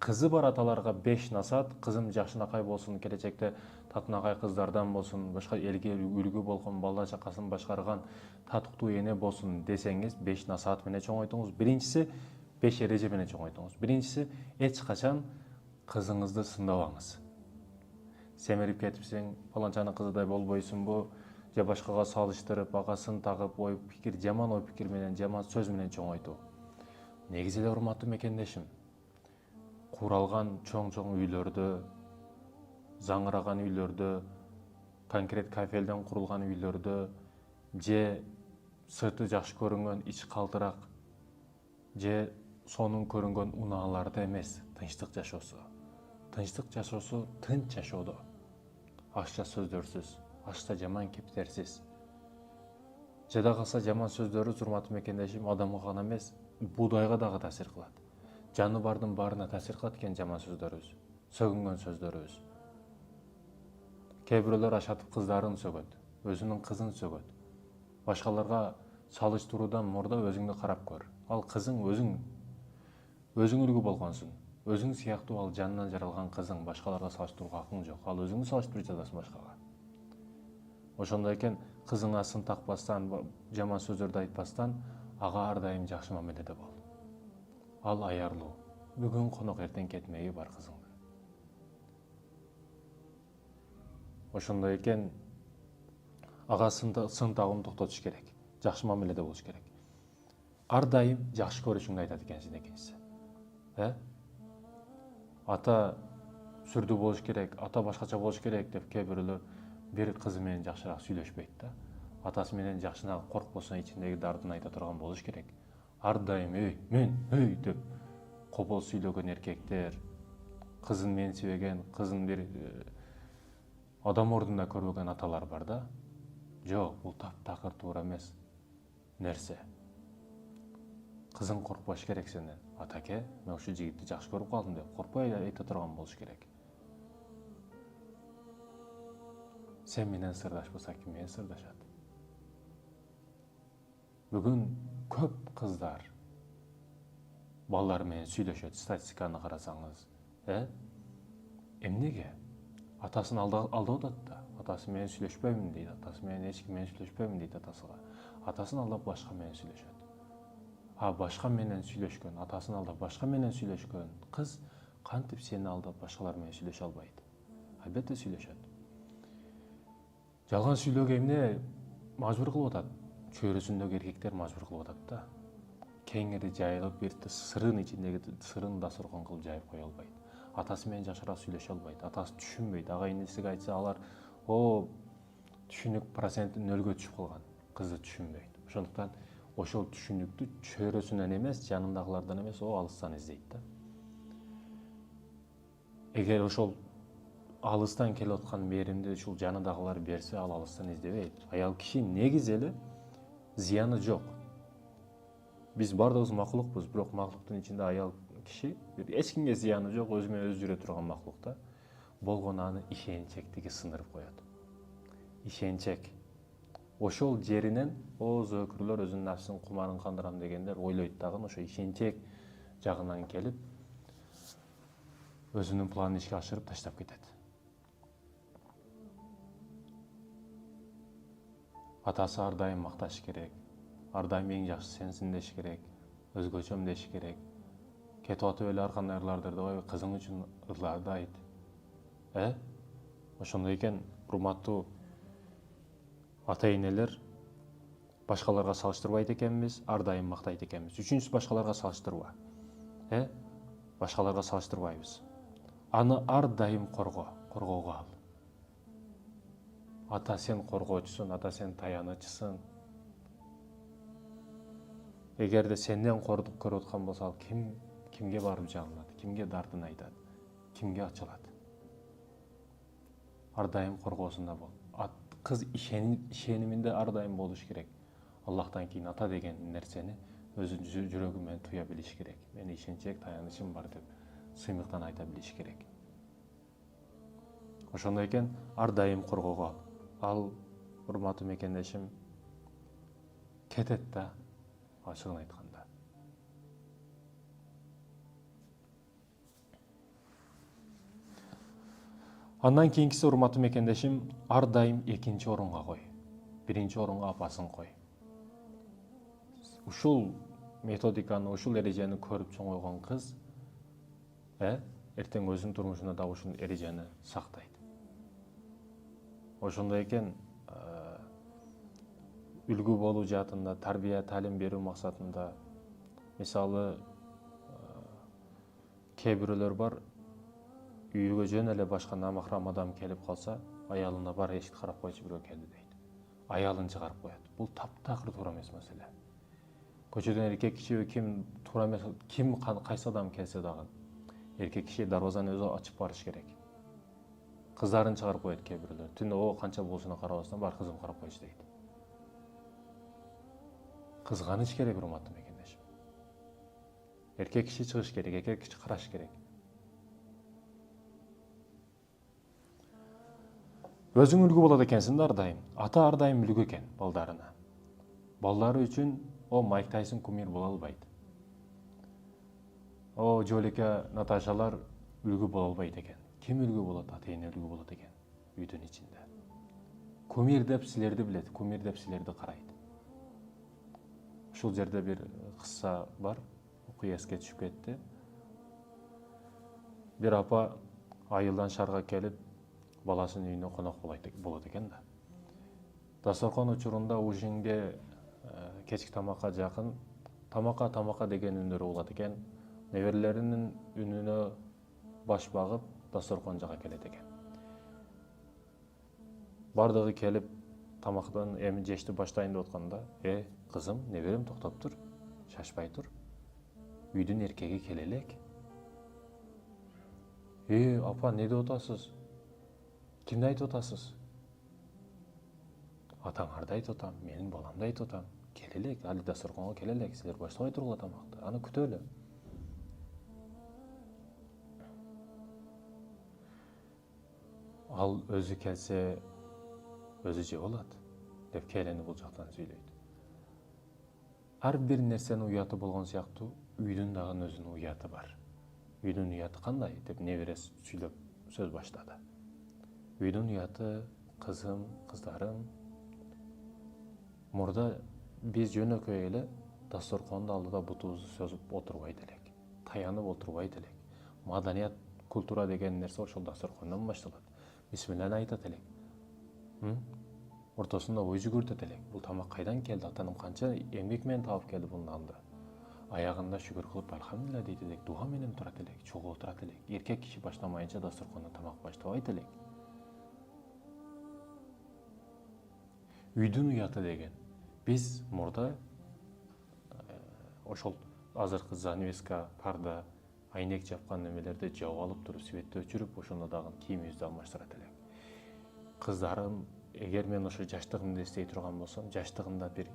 Кызы бар аталарга 5 насаат, кызым жакшынакай болсун, келечекте татынакай кыздардан болсун, башка элге үлгү болгон бала чакасын башкарган татыктуу эне болсун десеңиз 5 насаат менен чоңойтуңуз. Биринчиси 5 эреже менен чоңойтуңуз. Биринчиси эч качан кызыңызды сындабаңыз. Семирип кетипсиң, паланчанын кызыдай болбойсуңбу, же башкага салыштырып, агасын тагып, ой пикир, жаман ой пикир менен, жаман сөз менен чоңойтуу. Негизи эле урматтуу мекендешим, куралган чоң үйлөрдө, заңыраган үйлөрдө, конкрет кафелден курулган үйлөрдө, же сырты жакшы көрүнгөн ич калтырак, же сонун көрүнгөн унааларда эмес, тынчтык жашоосу. Тынчтык жашоосу тынч жашоодо. Ашча сөздөрсүз, ашта жаман кептерсиз. Жада калса жаман сөздөрүбүз, урматтуу мекендешим, адамга гана эмес, будайга дагы таасир кылат. Жаны бардын баарына таасир кылат экен жаман сөздөрүбүз, сөгүнгөн сөздөрүбүз. Кээ бирөөлөр ашатып кыздарын сөгөт, өзүнүн кызын сөгөт. Башкаларга салыштыруудан мурда өзүңдү карап көр. Ал кызың өзүң үлгү болгонсуң. Өзүң сыяктуу ал жанынан жаралган кызың, башкаларга салыштырууга акың жок. Ал өзүңдү салыштырып жатасың башкага. Ошондой экен, кызыңа сын такпастан, жаман сөздөрдү айтпастан, ага ар дайым жакшы мамиледе бол. Ал аярлуу. Бүгүн конок, эртең кетмеги бар кызыңдын. Ошондой экен, ага сын тагууну токтотуш керек. Жакшы мамиледе болуш керек. Ар дайым жакшы көрүшүңдү айтат экенсиң экинчиси. Ата сүрдүү болуш керек, ата башкача болуш керек деп кээ бирөөлөр бир кызы менен жакшыраак сүйлөшпөйт да. Атасы менен жакшынакы коркпосо, ичиндеги дардын айта турган болуш керек. Ар дайым мен деп копол сүйлөгөн эркектер, кызын менсибеген, кызын бир адам ордунда көрбөгөн аталар бар да. Жок, бул таптакыр туура эмес нерсе. Кызың коркпош керек сенден. Атаке, мен ушул жигитти жакшы көрүп калдым деп коркпой айта турган болуш керек. Сен менен сырдашпаса ким менен сырдашат? Бүгүн көп кыздар балдар менен сүйлөшөт, статистиканы карасаңыз. Эмнеге? Атасын алдап атат да. Атасы менен сүйлөшпөймүн дейт, атасы менен эч ким менен сүйлөшпөймүн дейт атасыга. Атасын алдап башка менен сүйлөшөт. Башка менен сүйлөшкөн, атасын алдап башка менен сүйлөшкөн кыз кантип сени алдап башкалар менен сүйлөшө албайт? Албетте сүйлөшөт. Жалган сүйлөөгө эмне мажбур кылып атат? Чөйрөсүндөгү эркектер мажбур кылып атат да. Кеңири жайылып, бир сырын ичиндеги сырын дасторкон кылып жайып кое албайт. Атасы менен жакшыраак сүйлөшө албайт. Атасы түшүнбөйт. Ага инисиге айтса, алар түшүнүк проценти нөлгө түшүп калган. Кызы түшүнбөйт. Ошондуктан ошол түшүнүктү чөйрөсүнөн эмес, жанындагылардан эмес, алыстан издейт да. Эгер ошол алыстан келип аткан мээримди ушул жанындагылар берсе, ал алыстан издебейт. Аял киши негизи эле зыяны жок. Биз бардыгыбыз макулукпуз, бирок макулуктун ичинде аял киши эч кимге зыяны жок, өзү менен өзү жүрө турган макулук да. Болгону аны ишенчектиги сындырып коет. Ишенчек. Ошол жеринен зөөкүрлөр, өзүнүн нафсынын кумарын кандырам дегендер ойлойт дагы ошо ишенчек жагынан келип өзүнүн планын ишке ашырып таштап кетет. Атасы ар дайым макташ керек, ар дайым эң жакшы сенсиң деш керек, өзгөчөм деш керек. Кетип атып эле ар кандай ырларды ырдабайбы, кызың үчүн ырларды айт. Ошондой экен, урматтуу ата-энелер, башкаларга салыштырбайт экенбиз, ар дайым мактайт экенбиз. Үчүнчүсү башкаларга салыштырба. Башкаларга салыштырбайбыз. Аны ар дайым коргоого ал. Ата сен коргоочусуң, ата сен таянычысың. Эгерде сенден кордук көрүп аткан болсо, ал кимге барып жагынат, кимге дардын айтат, кимге ачылат? Ар дайым коргоосунда бол. Кыз ишениминде ар дайым болуш керек. Аллахтан кийин ата деген нерсени өзүнүн жүрөгү менен туя билиш керек. Менин ишенчек, таянычым бар деп сыймыктан айта билиш керек. Ошондой экен, ар дайым коргоого ал, урматтуу мекендешим, кетет да, ачыгын айтканда. Андан кийинкиси урматтуу мекендешим, ар дайым экинчи орунга кой. Биринчи орунга апасын кой. Ушул методиканы, ушул эрежени көрүп чоңойгон кыз эртең өзүнүн турмушунда да ушул эрежени сактайт. Ошондой экен, үлгү болуу жаатында, тарбия, талим берүү максатында, мисалы, кээ бирөөлөр бар, үйгө жөн эле башка намахрам адам келип калса, аялына бар эшикти карап койчу, бирөө келди дейт. Аялын чыгарып коет. Бул таптакыр туура эмес маселе. Көчөдөн эркек киши ким туура эмес, ким кайсы адам келсе дагы, эркек киши дарбазаны өзү ачып барыш керек. Кыздарын чыгарып коет кээ бирөөлөр. Түнү канча болушуна карабастан бар кызым карап койчу дейт. Кызганыч керек, урматтуу мекендешим. Эркек киши чыгыш керек, эркек киши караш керек. Өзүң үлгү болот экенсиң да ар дайым. Ата ар дайым үлгү экен балдарына. Балдары үчүн Майк Тайсон кумир боло албайт. Жолика Наташалар үлгү боло албайт экен. Ким үлгү болот? Ата эне үлгү болот экен үйдүн ичинде. Кумир деп силерди билет, кумир деп силерди карайт. Ушул жерде бир кысса бар, окуя эске түшүп кетти. Бир апа айылдан шаарга келип, баласынын үйүнө конок болот экен да. Дасторкон учурунда ушинге кечки тамакка жакын тамака деген үндөр угулат экен. Неберелеринин үнүнө баш багып, дасторкон жага келет экен. Бардыгы келип, тамактан эми жешти баштайын деп атканда, кызым, неберем, токтоп тур, шашпай тур. Үйдүн эркеги келе элек. Апа, не деп атасыз? Кимди айтып атасыз? Атаңарды айтып атам, менин баламды айтып атам. Келе элек, али дасторконго келе элек, силер баштабай тургула тамакты. Аны күтөлү. Ал өзү келсе, өзү жеп алат, деп келени бул жактан сүйлөйт. Ар бир нерсенин уяты болгон сыяктуу, үйдүн дагы өзүнүн уяты бар. Үйдүн уяты кандай деп неберesi сүйлөп сөз баштады. Үйдүн уяты, кызым, кыздарым, мурда биз жөнөкөй эле дасторкондун алдыда бутубузду созуп отурбайт элек, таянып отурбайт элек. Маданият, культура деген нерсе ошол дасторкондон башталат. Бисмилланы айтат элек. Ортосунда ой жүгүртөт элек. Бул тамак кайдан келди? Атаным канча эмгек менен таап келди бул нанды. Аягында шүгүр кылып алхамдулилля дейт элек, дуга менен турат элек, чогуу турат элек. Эркек киши баштамайынча дасторкондон тамак баштабайт элек. Үйдүн уяты деген. Биз мурда ошол азыркы занавеска, парда, айнек жапкан немелерди жаап алып туруп, светти өчүрүп, ошондо дагы кийимибизди алмаштырат элек. Кыздарым, эгер мен ошо жаштыгымда эстей турган болсом, жаштыгымда бир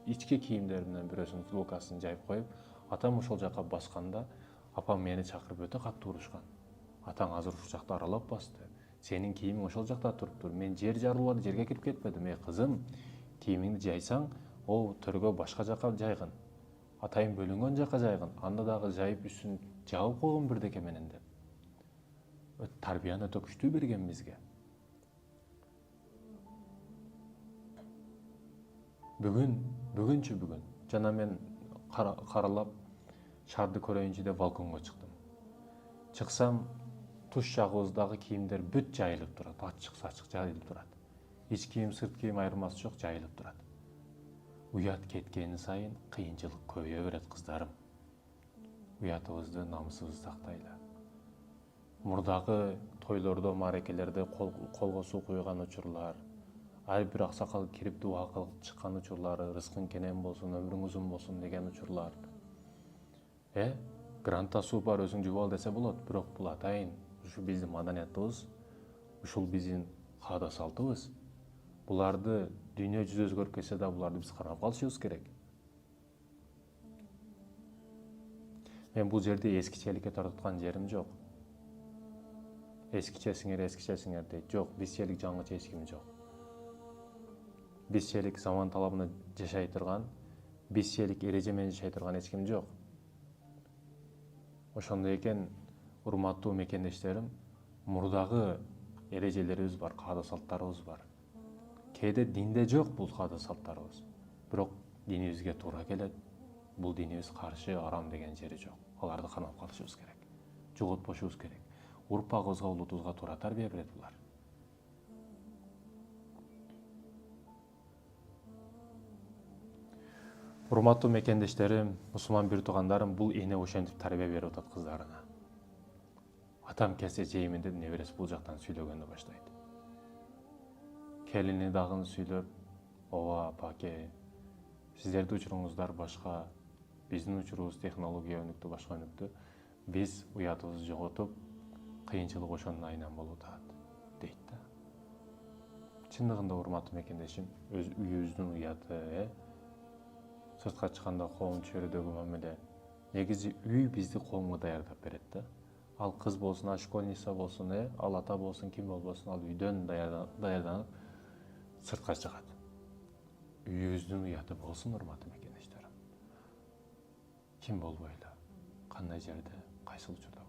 ички кийимдеримден бирөөсүнүн футболкасын жайып коюп, атам ошол жака басканда, апам мени чакырып өтө катуу урушкан. Атаң азыр ушул жакта аралап басты. Сенин кийимиң ошол жакта туруптур. Мен жер жарылбады, жерге кирип кетпедим. Кызым, кийимиңди жайсаң, төргө башка жака жайгын. Атайын бөлүнгөн жака жайгын. Анда дагы жайып үстүн жабып койгон бирдеке менен деп. Тарбияны өтө күчтүү берген бизге. Бүгүн. Жана мен каралап шаарды көрөйүнчү деп балконго чыктым. Чыксам, туш жагыбыздагы кийимдер бүт жайылып турат, ачык-сачык жайылып турат. Ич кийим, сырт кийим айырмасы жок, жайылып турат. Уят кеткен сайын кыйынчылык көбөйө берет, кыздарым. Уятыбызды, намысыбызды сактайлы. Мурдагы тойлордо, мааракелерде колго суу куйган учурлар, ар бир аксакал кирип дуа кылып чыккан учурлары, рызкың кенен болсун, өмүрүң узун болсун деген учурлар. Грантта суу бар, өзүң жуп ал десе болот, бирок бул атайын ушу биздин маданиятыбыз, ушул биздин каада салтыбыз. Буларды дүйнө жүзү өзгөрүп кетсе да, буларды биз кармап калышыбыз керек. Мен бул жерде эскичеликке тартыткан жерим жок. Эскичесиңер дейт. Жок, бизчелик жаңыча эч ким жок. Бизчелик заман талабына жашай турган, бизчелик эреже менен жашай турган эч ким жок. Ошондой экен, урматтуу мекендештерим, мурдагы эрежелерибиз бар, каада салттарыбыз бар. Кээде динде жок бул каада салттарыбыз. Бирок динибизге туура келет. Бул динибиз каршы, арам деген жери жок. Аларды камап калышыбыз керек. Жоготпошубуз керек. Урпагыбызга, улутубузга туура тарбия берет булар. Урматтуу мекендештерим, мусулман бир туугандарым, бул эне ошентип тарбия берип атат кыздарына. Атам келсе жеймин деп небереси бул жактан сүйлөгөндө баштайт. Келини дагы сүйлөп, ооба апаке, сиздердин учуруңуздар башка, биздин учурубуз технология өнүктү, башка өнүктү. Биз уятыбызды жоготуп, кыйынчылык ошондон айынан болуп атат, дейт да. Чындыгында урматтуу мекендешим, өз үйүбүздүн уяты, сыртка чыкканда коом чөйрөдөгү мамиле. Негизи үй бизди коомго даярдап берет да. Ал кыз болсун, ал школьница болсун, ал ата болсун, ким болбосун, ал үйдөн даярданып сыртка чыгат. Үйүбүздүн уяты болсун, урматтуу мекендештерим. Ким болбойлу, кандай жерде, кайсыл учурда